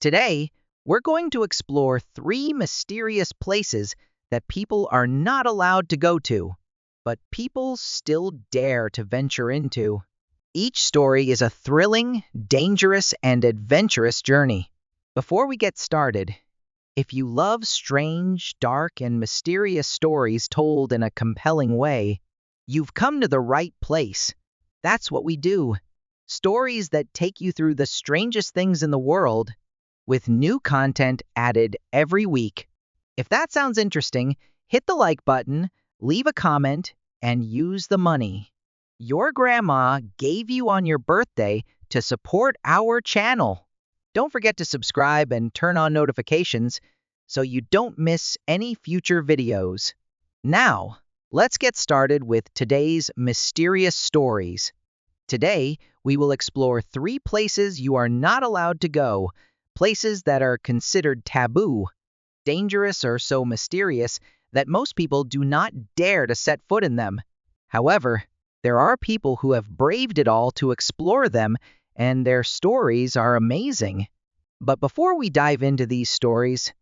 Today, we're going to explore three mysterious places that people are not allowed to go to, but people still dare to venture into. Each story is a thrilling, dangerous, and adventurous journey. Before we get started, if you love strange, dark, and mysterious stories told in a compelling way, you've come to the right place. That's what we do. Stories that take you through the strangest things in the world, with new content added every week. If that sounds interesting, hit the like button, leave a comment, and use the money your grandma gave you on your birthday to support our channel. Don't forget to subscribe and turn on notifications so you don't miss any future videos. Now, let's get started with today's mysterious stories. Today, we will explore three places you are not allowed to go, places that are considered taboo, dangerous, or so mysterious that most people do not dare to set foot in them. However, there are people who have braved it all to explore them, and their stories are amazing. But before we dive into these stories,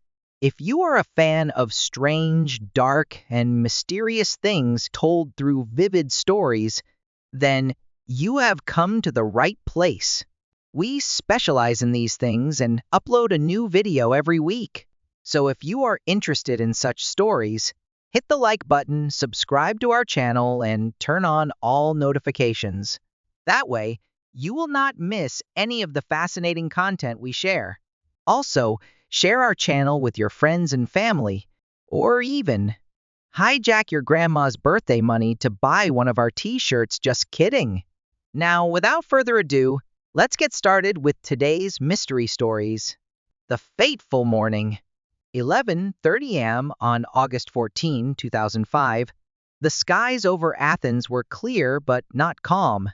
if you are a fan of strange, dark, and mysterious things told through vivid stories, then you have come to the right place. We specialize in these things and upload a new video every week. So if you are interested in such stories, hit the like button, subscribe to our channel, and turn on all notifications. That way, you will not miss any of the fascinating content we share. Also, share our channel with your friends and family, or even hijack your grandma's birthday money to buy one of our t-shirts. Just kidding. Now, without further ado, let's get started with today's mystery stories. The fateful morning. 11:30 a.m. on August 14, 2005, the skies over Athens were clear but not calm.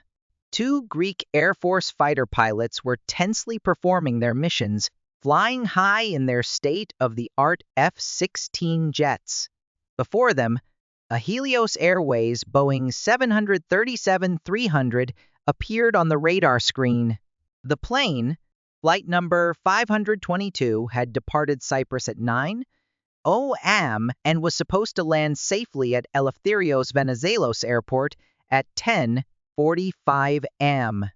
Two Greek Air Force fighter pilots were tensely performing their missions, flying high in their state-of-the-art F-16 jets. Before them, a Helios Airways Boeing 737-300 appeared on the radar screen. The plane, flight number 522, had departed Cyprus at 9:00 a.m. and was supposed to land safely at Eleftherios Venizelos Airport at 10:45 a.m.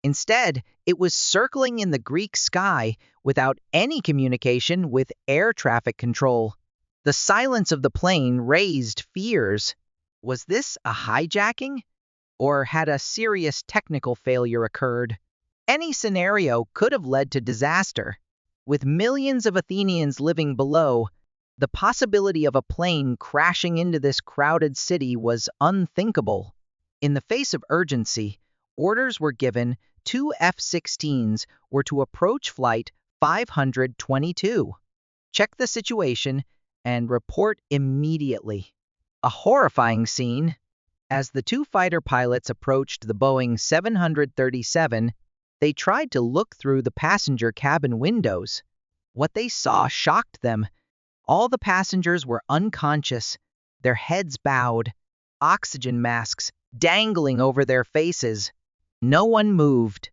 Instead, it was circling in the Greek sky without any communication with air traffic control. The silence of the plane raised fears. Was this a hijacking? Or had a serious technical failure occurred? Any scenario could have led to disaster. With millions of Athenians living below, the possibility of a plane crashing into this crowded city was unthinkable. In the face of urgency, orders were given. Two F-16s were to approach flight 522. Check the situation and report immediately. A horrifying scene. As the two fighter pilots approached the Boeing 737, they tried to look through the passenger cabin windows. What they saw shocked them. All the passengers were unconscious, their heads bowed, oxygen masks dangling over their faces. No one moved.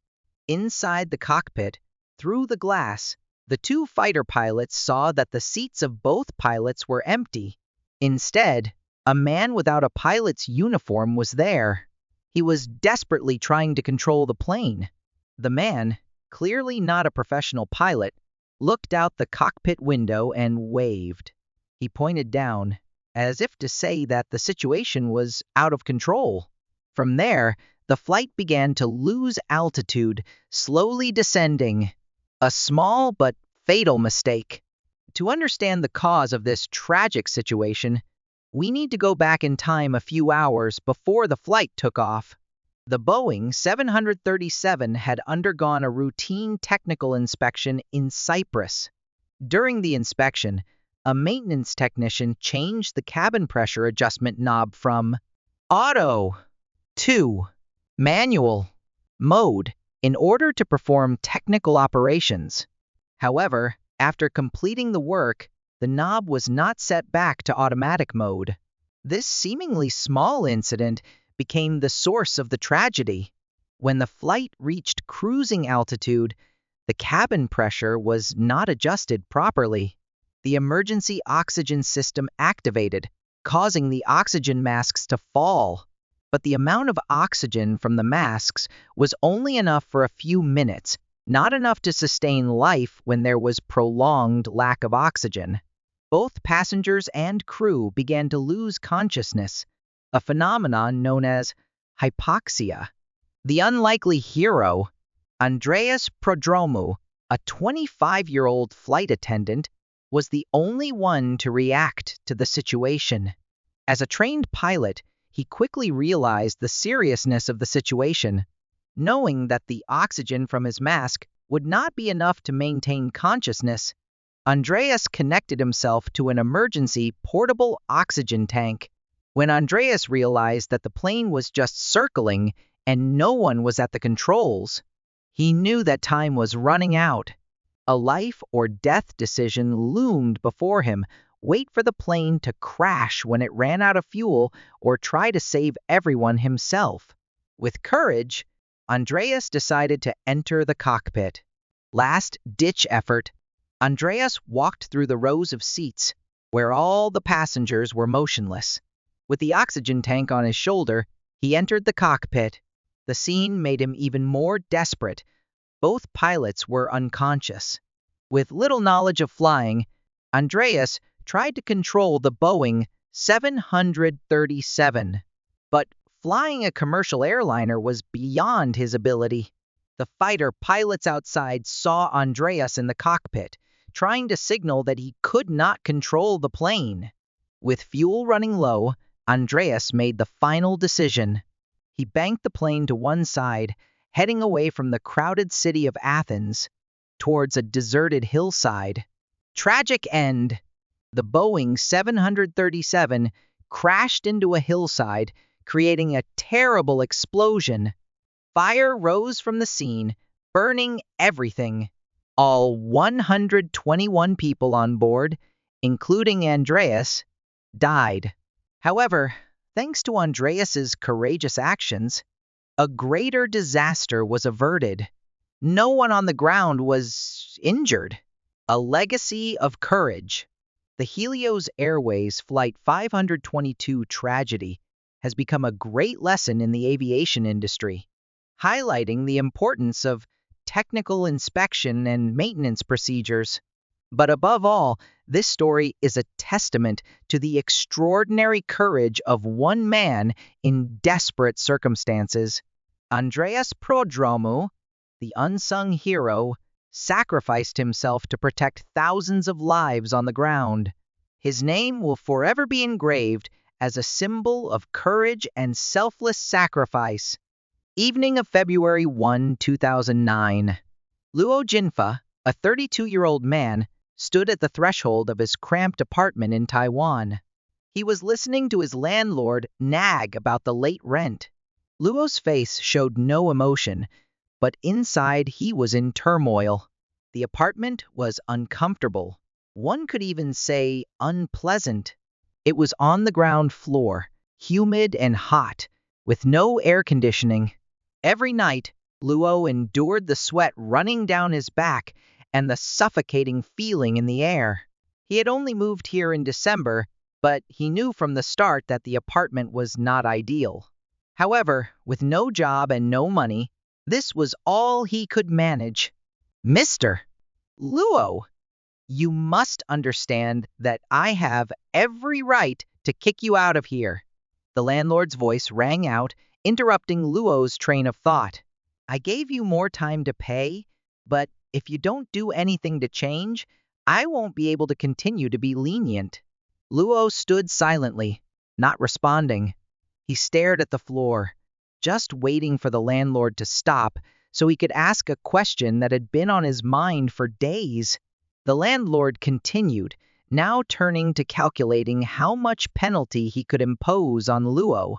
Inside the cockpit, through the glass, the two fighter pilots saw that the seats of both pilots were empty. Instead, a man without a pilot's uniform was there. He was desperately trying to control the plane. The man, clearly not a professional pilot, looked out the cockpit window and waved. He pointed down, as if to say that the situation was out of control. From there, the flight began to lose altitude, slowly descending. A small but fatal mistake. To understand the cause of this tragic situation, we need to go back in time a few hours before the flight took off. The Boeing 737 had undergone a routine technical inspection in Cyprus. During the inspection, a maintenance technician changed the cabin pressure adjustment knob from auto to manual mode in order to perform technical operations. However, after completing the work, the knob was not set back to automatic mode. This seemingly small incident became the source of the tragedy. When the flight reached cruising altitude, The cabin pressure was not adjusted properly. The emergency oxygen system activated, causing the oxygen masks to fall. But the amount of oxygen from the masks was only enough for a few minutes, not enough to sustain life when there was prolonged lack of oxygen. Both passengers and crew began to lose consciousness, a phenomenon known as hypoxia. The unlikely hero, Andreas Prodromou, a 25-year-old flight attendant, was the only one to react to the situation. As a trained pilot, he quickly realized the seriousness of the situation. Knowing that the oxygen from his mask would not be enough to maintain consciousness, Andreas connected himself to an emergency portable oxygen tank. When Andreas realized that the plane was just circling and no one was at the controls, he knew that time was running out. A life or death decision loomed before him: wait for the plane to crash when it ran out of fuel, or try to save everyone himself. With courage, Andreas decided to enter the cockpit. Last-ditch effort, Andreas walked through the rows of seats, where all the passengers were motionless. With the oxygen tank on his shoulder, he entered the cockpit. The scene made him even more desperate. Both pilots were unconscious. With little knowledge of flying, Andreas tried to control the Boeing 737. But flying a commercial airliner was beyond his ability. The fighter pilots outside saw Andreas in the cockpit, trying to signal that he could not control the plane. With fuel running low, Andreas made the final decision. He banked the plane to one side, heading away from the crowded city of Athens towards a deserted hillside. Tragic end. The Boeing 737 crashed into a hillside, creating a terrible explosion. Fire rose from the scene, burning everything. All 121 people on board, including Andreas, died. However, thanks to Andreas's courageous actions, a greater disaster was averted. No one on the ground was injured. A legacy of courage. The Helios Airways Flight 522 tragedy has become a great lesson in the aviation industry, highlighting the importance of technical inspection and maintenance procedures. But above all, this story is a testament to the extraordinary courage of one man in desperate circumstances. Andreas Prodromou, the unsung hero, sacrificed himself to protect thousands of lives on the ground. His name will forever be engraved as a symbol of courage and selfless sacrifice. Evening of February 1, 2009. Luo Jinfa, a 32-year-old man, stood at the threshold of his cramped apartment in Taiwan. He was listening to his landlord nag about the late rent. Luo's face showed no emotion, but inside he was in turmoil. The apartment was uncomfortable. One could even say unpleasant. It was on the ground floor, humid and hot, with no air conditioning. Every night, Luo endured the sweat running down his back and the suffocating feeling in the air. He had only moved here in December, but he knew from the start that the apartment was not ideal. However, with no job and no money, this was all he could manage. Mr. Luo, you must understand that I have every right to kick you out of here. The landlord's voice rang out, interrupting Luo's train of thought. I gave you more time to pay, but if you don't do anything to change, I won't be able to continue to be lenient. Luo stood silently, not responding. He stared at the floor, just waiting for the landlord to stop so he could ask a question that had been on his mind for days. The landlord continued, now turning to calculating how much penalty he could impose on Luo.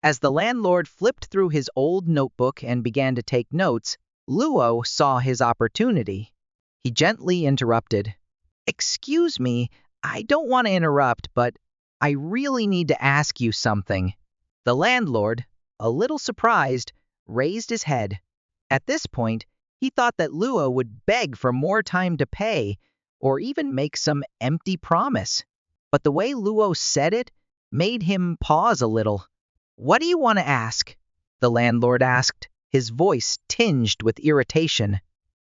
As the landlord flipped through his old notebook and began to take notes, Luo saw his opportunity. He gently interrupted. "Excuse me, I don't want to interrupt, but I really need to ask you something." The landlord, a little surprised, raised his head. At this point, He thought that Luo would beg for more time to pay or even make some empty promise. But the way Luo said it made him pause a little. "What do you want to ask?" the landlord asked, his voice tinged with irritation.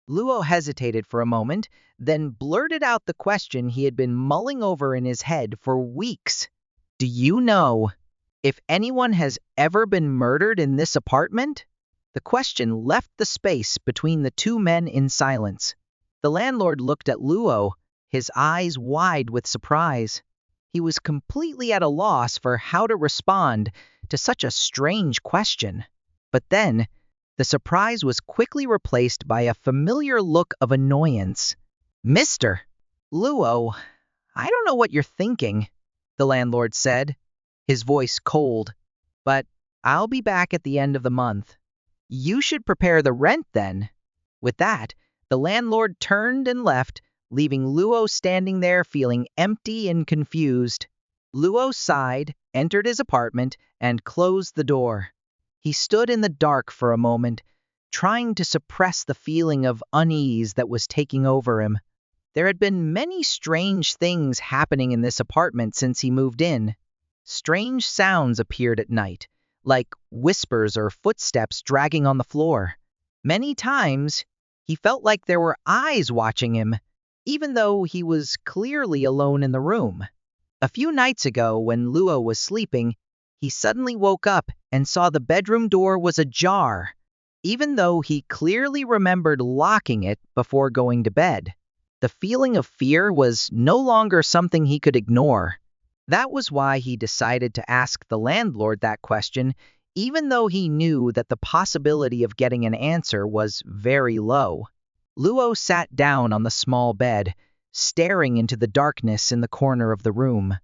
Luo hesitated for a moment, then blurted out the question he had been mulling over in his head for weeks. "Do you know if anyone has ever been murdered in this apartment?" The question left the space between the two men in silence. The landlord looked at Luo, his eyes wide with surprise. He was completely at a loss for how to respond to such a strange question. But then, the surprise was quickly replaced by a familiar look of annoyance. "Mister Luo, I don't know what you're thinking," the landlord said, his voice cold, "but I'll be back at the end of the month. You should prepare the rent then." With that, the landlord turned and left, leaving Luo standing there feeling empty and confused. Luo sighed, entered his apartment, and closed the door. He stood in the dark for a moment, trying to suppress the feeling of unease that was taking over him. There had been many strange things happening in this apartment since he moved in. Strange sounds appeared at night, like whispers or footsteps dragging on the floor. Many times, he felt like there were eyes watching him, even though he was clearly alone in the room. A few nights ago, when Luo was sleeping, he suddenly woke up and saw the bedroom door was ajar, even though he clearly remembered locking it before going to bed. The feeling of fear was no longer something he could ignore. That was why he decided to ask the landlord that question, even though he knew that the possibility of getting an answer was very low. Luo sat down on the small bed, staring into the darkness in the corner of the room.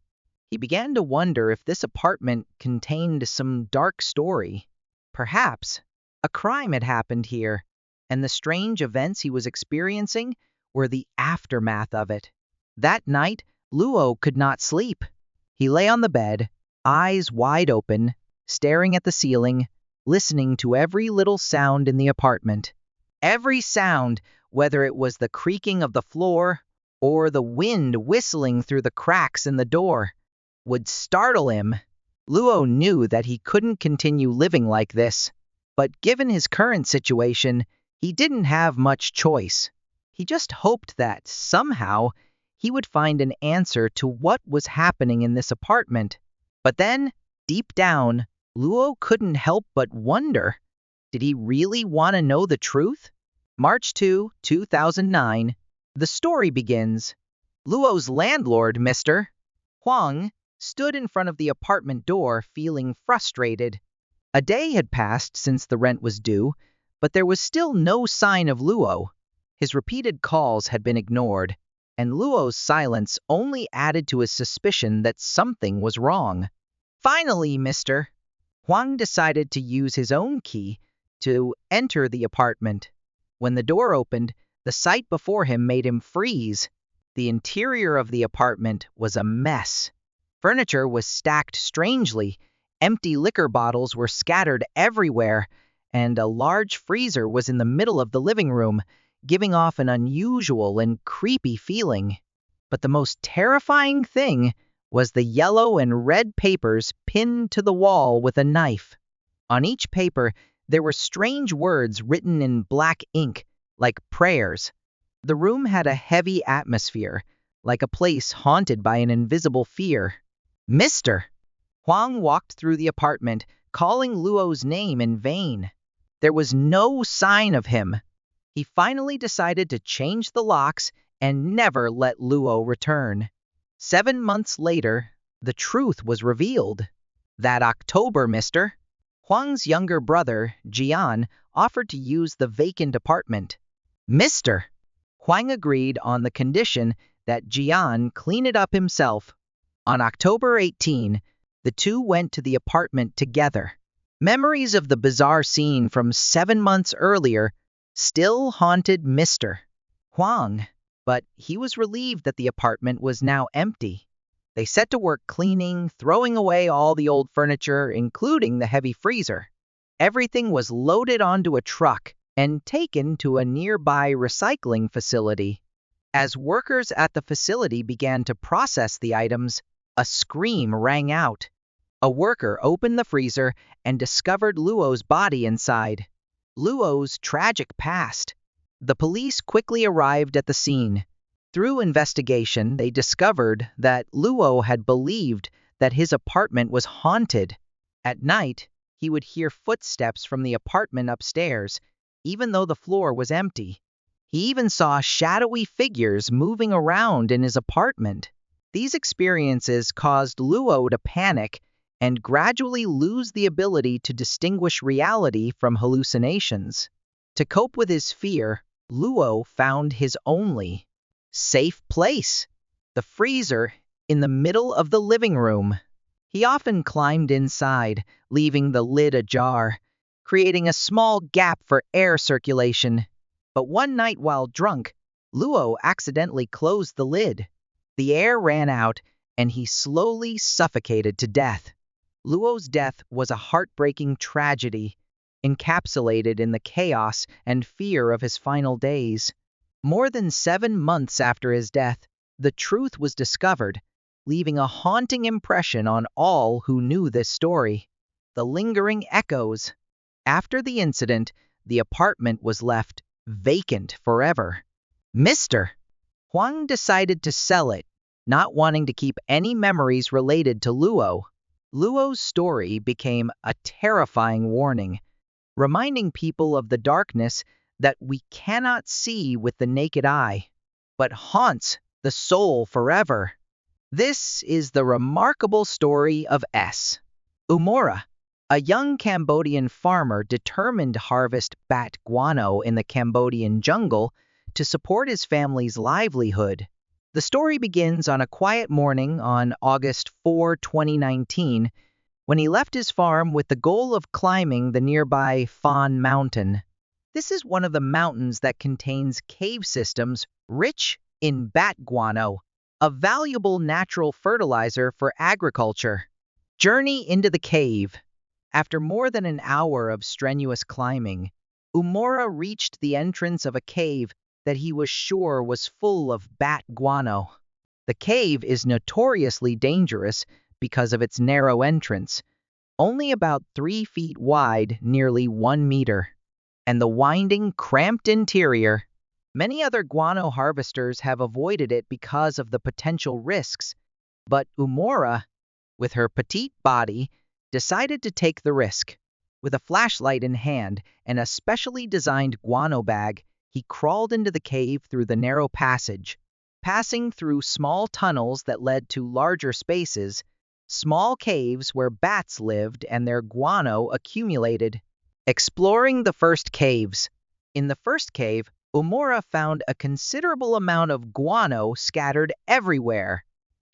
He began to wonder if this apartment contained some dark story. Perhaps a crime had happened here, and the strange events he was experiencing were the aftermath of it. That night, Luo could not sleep. He lay on the bed, eyes wide open, staring at the ceiling, listening to every little sound in the apartment. Every sound, whether it was the creaking of the floor or the wind whistling through the cracks in the door, would startle him. Luo knew that he couldn't continue living like this, but given his current situation, he didn't have much choice. He just hoped that, somehow, he would find an answer to what was happening in this apartment. But then, deep down, Luo couldn't help but wonder, did he really want to know the truth? March 2, 2009, the story begins. Luo's landlord, Mr. Huang, stood in front of the apartment door feeling frustrated. A day had passed since the rent was due, but there was still no sign of Luo. His repeated calls had been ignored, and Luo's silence only added to his suspicion that something was wrong. Finally, Mr. Huang decided to use his own key to enter the apartment. When the door opened, the sight before him made him freeze. The interior of the apartment was a mess. Furniture was stacked strangely, empty liquor bottles were scattered everywhere, and a large freezer was in the middle of the living room, giving off an unusual and creepy feeling. But the most terrifying thing was the yellow and red papers pinned to the wall with a knife. On each paper, there were strange words written in black ink, like prayers. The room had a heavy atmosphere, like a place haunted by an invisible fear. "Mr." Huang walked through the apartment, calling Luo's name in vain. There was no sign of him. He finally decided to change the locks and never let Luo return. 7 months later, the truth was revealed. That October, Mr. Huang's younger brother, Jian, offered to use the vacant apartment. Mr. Huang agreed on the condition that Jian clean it up himself. On October 18, the two went to the apartment together. Memories of the bizarre scene from 7 months earlier still haunted Mr. Huang, but he was relieved that the apartment was now empty. They set to work cleaning, throwing away all the old furniture, including the heavy freezer. Everything was loaded onto a truck and taken to a nearby recycling facility. As workers at the facility began to process the items, a scream rang out. A worker opened the freezer and discovered Luo's body inside. Luo's tragic past. The police quickly arrived at the scene. Through investigation, they discovered that Luo had believed that his apartment was haunted. At night, he would hear footsteps from the apartment upstairs, even though the floor was empty. He even saw shadowy figures moving around in his apartment. These experiences caused Luo to panic and gradually lose the ability to distinguish reality from hallucinations. To cope with his fear, Luo found his only safe place, the freezer in the middle of the living room. He often climbed inside, leaving the lid ajar, creating a small gap for air circulation. But one night while drunk, Luo accidentally closed the lid. The air ran out, and he slowly suffocated to death. Luo's death was a heartbreaking tragedy, encapsulated in the chaos and fear of his final days. More than 7 months after his death, the truth was discovered, leaving a haunting impression on all who knew this story. The lingering echoes. After the incident, the apartment was left vacant forever. Mr. Huang decided to sell it, not wanting to keep any memories related to Luo. Luo's story became a terrifying warning, reminding people of the darkness that we cannot see with the naked eye, but haunts the soul forever. This is the remarkable story of S. Umora, a young Cambodian farmer determined to harvest bat guano in the Cambodian jungle to support his family's livelihood. The story begins on a quiet morning on August 4, 2019, when he left his farm with the goal of climbing the nearby Fan Mountain. This is one of the mountains that contains cave systems rich in bat guano, a valuable natural fertilizer for agriculture. Journey into the cave. After more than an hour of strenuous climbing, Umora reached the entrance of a cave that he was sure was full of bat guano. The cave is notoriously dangerous because of its narrow entrance, only about 3 feet wide, nearly 1 meter, and the winding, cramped interior. Many other guano harvesters have avoided it because of the potential risks, but Umora, with her petite body, decided to take the risk. With a flashlight in hand and a specially designed guano bag, he crawled into the cave through the narrow passage, passing through small tunnels that led to larger spaces, small caves where bats lived and their guano accumulated. Exploring the first caves. In the first cave, Umora found a considerable amount of guano scattered everywhere.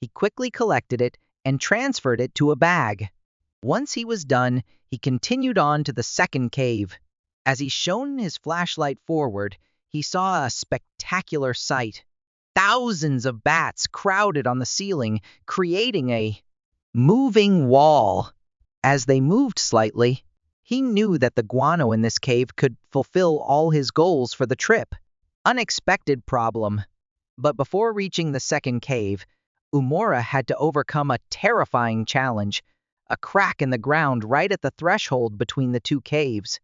He quickly collected it and transferred it to a bag. Once he was done, he continued on to the second cave. As he shone his flashlight forward, he saw a spectacular sight. Thousands of bats crowded on the ceiling, creating a moving wall. As they moved slightly, he knew that the guano in this cave could fulfill all his goals for the trip. Unexpected problem. But before reaching the second cave, Umora had to overcome a terrifying challenge, a crack in the ground right at the threshold between the two caves.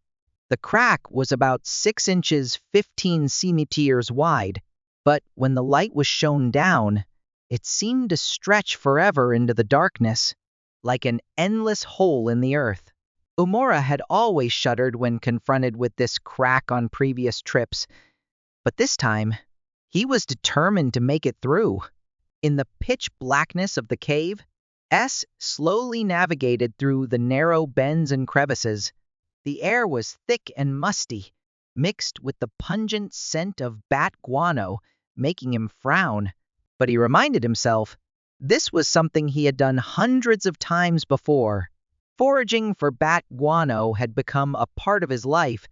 The crack was about 6 inches 15 centimeters wide, but when the light was shone down, it seemed to stretch forever into the darkness, like an endless hole in the earth. Umora had always shuddered when confronted with this crack on previous trips, but this time, he was determined to make it through. In the pitch blackness of the cave, S slowly navigated through the narrow bends and crevices. The air was thick and musty, mixed with the pungent scent of bat guano, making him frown. But he reminded himself, this was something he had done hundreds of times before. Foraging for bat guano had become a part of his life,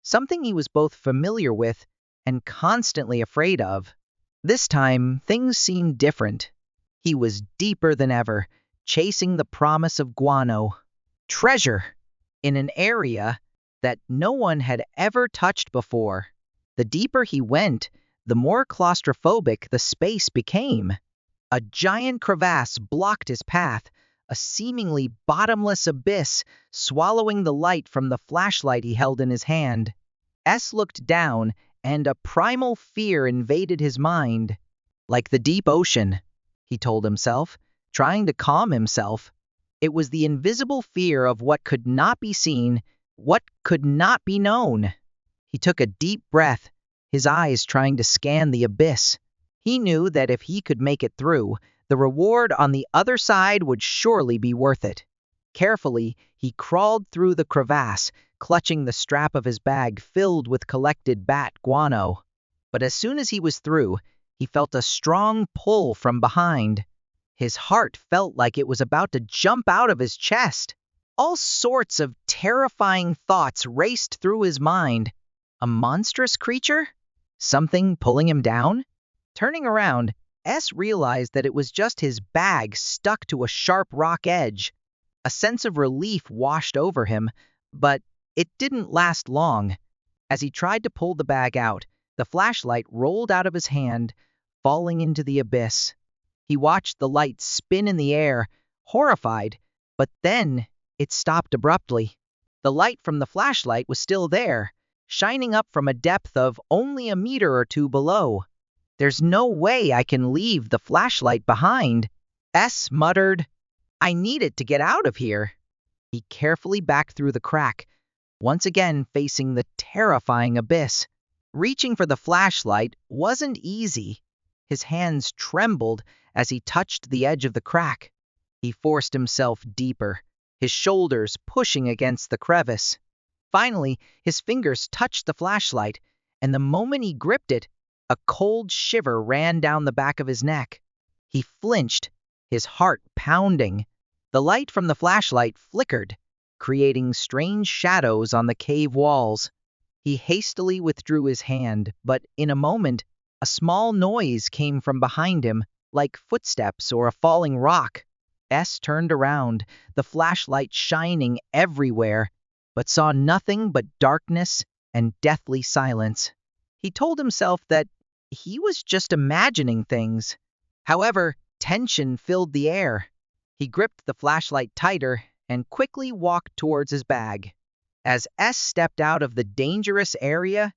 something he was both familiar with and constantly afraid of. This time, things seemed different. He was deeper than ever, chasing the promise of guano. Treasure! In an area that no one had ever touched before. The deeper he went, the more claustrophobic the space became. A giant crevasse blocked his path, a seemingly bottomless abyss swallowing the light from the flashlight he held in his hand. S looked down, and a primal fear invaded his mind. Like the deep ocean, he told himself, trying to calm himself. It was the invisible fear of what could not be seen, what could not be known. He took a deep breath, his eyes trying to scan the abyss. He knew that if he could make it through, the reward on the other side would surely be worth it. Carefully, he crawled through the crevasse, clutching the strap of his bag filled with collected bat guano. But as soon as he was through, he felt a strong pull from behind. His heart felt like it was about to jump out of his chest. All sorts of terrifying thoughts raced through his mind. A monstrous creature? Something pulling him down? Turning around, S realized that it was just his bag stuck to a sharp rock edge. A sense of relief washed over him, but it didn't last long. As he tried to pull the bag out, the flashlight rolled out of his hand, falling into the abyss. He watched the light spin in the air, horrified, but then it stopped abruptly. The light from the flashlight was still there, shining up from a depth of only a meter or two below. "There's no way I can leave the flashlight behind," S muttered. "I need it to get out of here." He carefully backed through the crack, once again facing the terrifying abyss. Reaching for the flashlight wasn't easy. His hands trembled as he touched the edge of the crack. He forced himself deeper, his shoulders pushing against the crevice. Finally, his fingers touched the flashlight, and the moment he gripped it, a cold shiver ran down the back of his neck. He flinched, his heart pounding. The light from the flashlight flickered, creating strange shadows on the cave walls. He hastily withdrew his hand, but in a moment, a small noise came from behind him, like footsteps or a falling rock. S turned around, the flashlight shining everywhere, but saw nothing but darkness and deathly silence. He told himself that he was just imagining things. However, tension filled the air. He gripped the flashlight tighter and quickly walked towards his bag. As S stepped out of the dangerous area,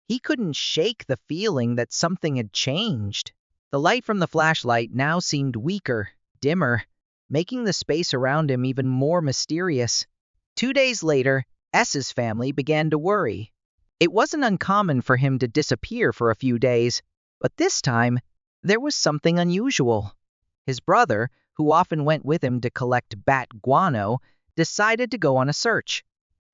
he couldn't shake the feeling that something had changed. The light from the flashlight now seemed weaker, dimmer, making the space around him even more mysterious. 2 days later, S's family began to worry. It wasn't uncommon for him to disappear for a few days, but this time, there was something unusual. His brother, who often went with him to collect bat guano, decided to go on a search.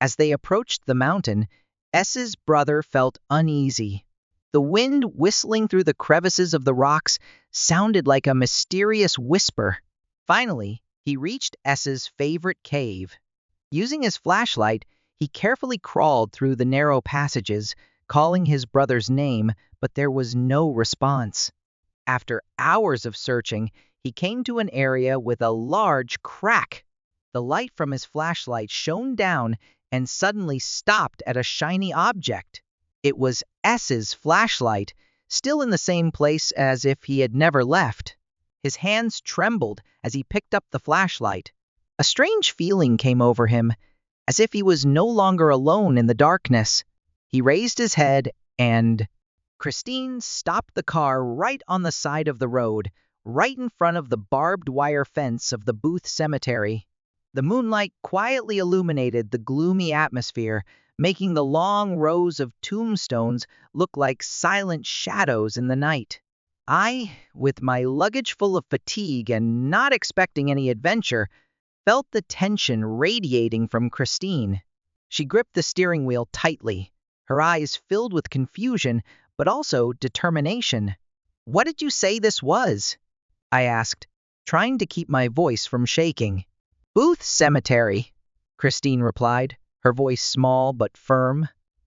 As they approached the mountain, S's brother felt uneasy. The wind whistling through the crevices of the rocks sounded like a mysterious whisper. Finally, he reached S's favorite cave. Using his flashlight, he carefully crawled through the narrow passages, calling his brother's name, but there was no response. After hours of searching, he came to an area with a large crack. The light from his flashlight shone down and suddenly stopped at a shiny object. It was S's flashlight, still in the same place as if he had never left. His hands trembled as he picked up the flashlight. A strange feeling came over him, as if he was no longer alone in the darkness. He raised his head and Christine stopped the car right on the side of the road, right in front of the barbed wire fence of the Booth Cemetery. The moonlight quietly illuminated the gloomy atmosphere, making the long rows of tombstones look like silent shadows in the night. I, with my luggage full of fatigue and not expecting any adventure, felt the tension radiating from Christine. She gripped the steering wheel tightly, her eyes filled with confusion, but also determination. "What did you say this was?" I asked, trying to keep my voice from shaking. "Booth Cemetery," Christine replied, her voice small but firm.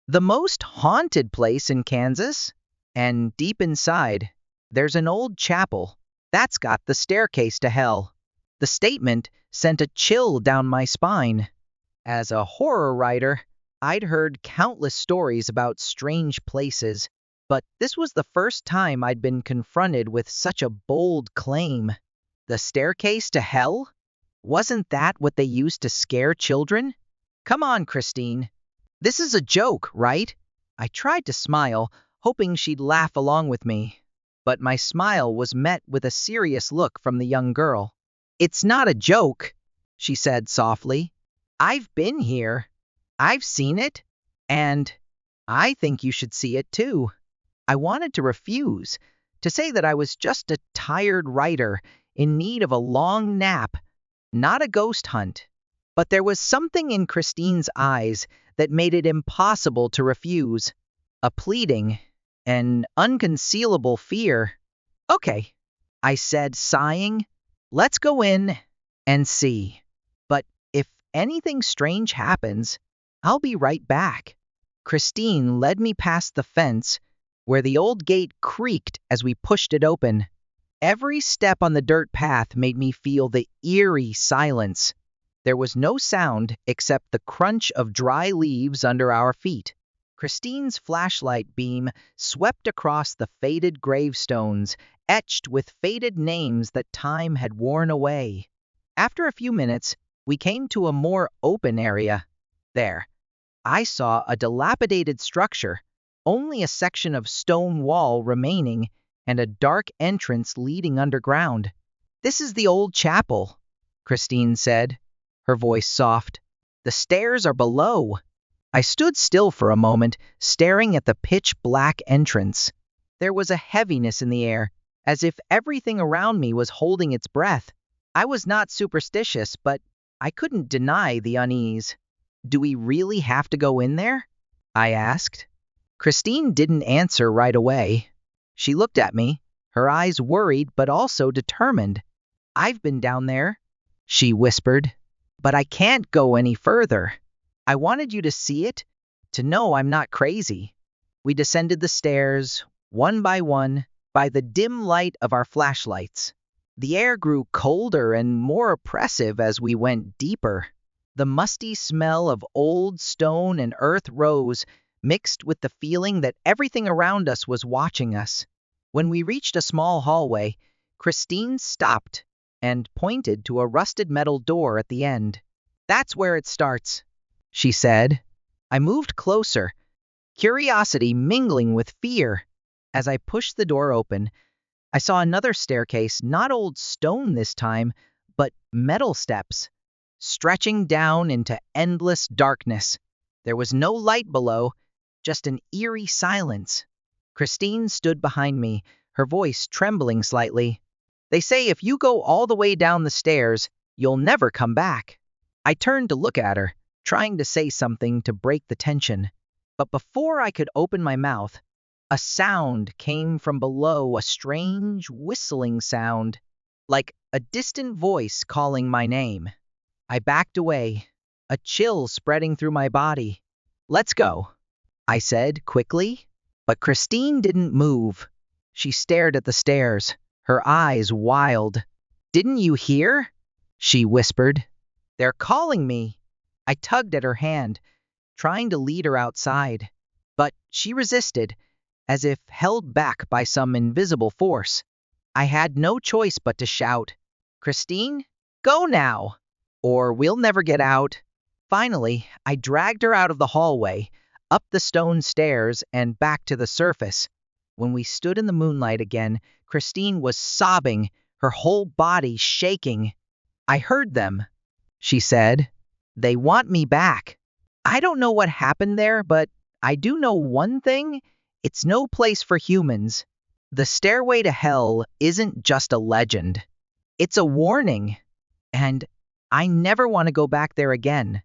"The most haunted place in Kansas. And deep inside, there's an old chapel. That's got the staircase to hell." The statement sent a chill down my spine. As a horror writer, I'd heard countless stories about strange places, but this was the first time I'd been confronted with such a bold claim. The staircase to hell? Wasn't that what they used to scare children? Come on, Christine. This is a joke, right? I tried to smile, hoping she'd laugh along with me. But my smile was met with a serious look from the young girl. It's not a joke, she said softly. I've been here. I've seen it. And I think you should see it too. I wanted to refuse, to say that I was just a tired writer in need of a long nap, not a ghost hunt. But there was something in Christine's eyes that made it impossible to refuse. A pleading, an unconcealable fear. Okay, I said, sighing. Let's go in and see. But if anything strange happens, I'll be right back. Christine led me past the fence, where the old gate creaked as we pushed it open. Every step on the dirt path made me feel the eerie silence. There was no sound except the crunch of dry leaves under our feet. Christine's flashlight beam swept across the faded gravestones, etched with faded names that time had worn away. After a few minutes, we came to a more open area. There, I saw a dilapidated structure, only a section of stone wall remaining, and a dark entrance leading underground. This is the old chapel, Christine said, her voice soft. The stairs are below. I stood still for a moment, staring at the pitch-black entrance. There was a heaviness in the air, as if everything around me was holding its breath. I was not superstitious, but I couldn't deny the unease. Do we really have to go in there? I asked. Christine didn't answer right away. She looked at me, her eyes worried but also determined. I've been down there, she whispered, but I can't go any further. I wanted you to see it, to know I'm not crazy. We descended the stairs, one, by the dim light of our flashlights. The air grew colder and more oppressive as we went deeper. The musty smell of old stone and earth rose, mixed with the feeling that everything around us was watching us. When we reached a small hallway, Christine stopped and pointed to a rusted metal door at the end. That's where it starts, she said. I moved closer, curiosity mingling with fear. As I pushed the door open, I saw another staircase, not old stone this time, but metal steps, stretching down into endless darkness. There was no light below, just an eerie silence. Christine stood behind me, her voice trembling slightly. They say if you go all the way down the stairs, you'll never come back. I turned to look at her, trying to say something to break the tension. But before I could open my mouth, a sound came from below, a strange whistling sound, like a distant voice calling my name. I backed away, a chill spreading through my body. Let's go, I said quickly. But Christine didn't move. She stared at the stairs, her eyes wild. Didn't you hear? She whispered. They're calling me. I tugged at her hand, trying to lead her outside. But she resisted, as if held back by some invisible force. I had no choice but to shout, Christine, go now, or we'll never get out. Finally, I dragged her out of the hallway, up the stone stairs, and back to the surface. When we stood in the moonlight again, Christine was sobbing, her whole body shaking. I heard them, she said. They want me back. I don't know what happened there, but I do know one thing. It's no place for humans. The stairway to hell isn't just a legend. It's a warning. And I never want to go back there again.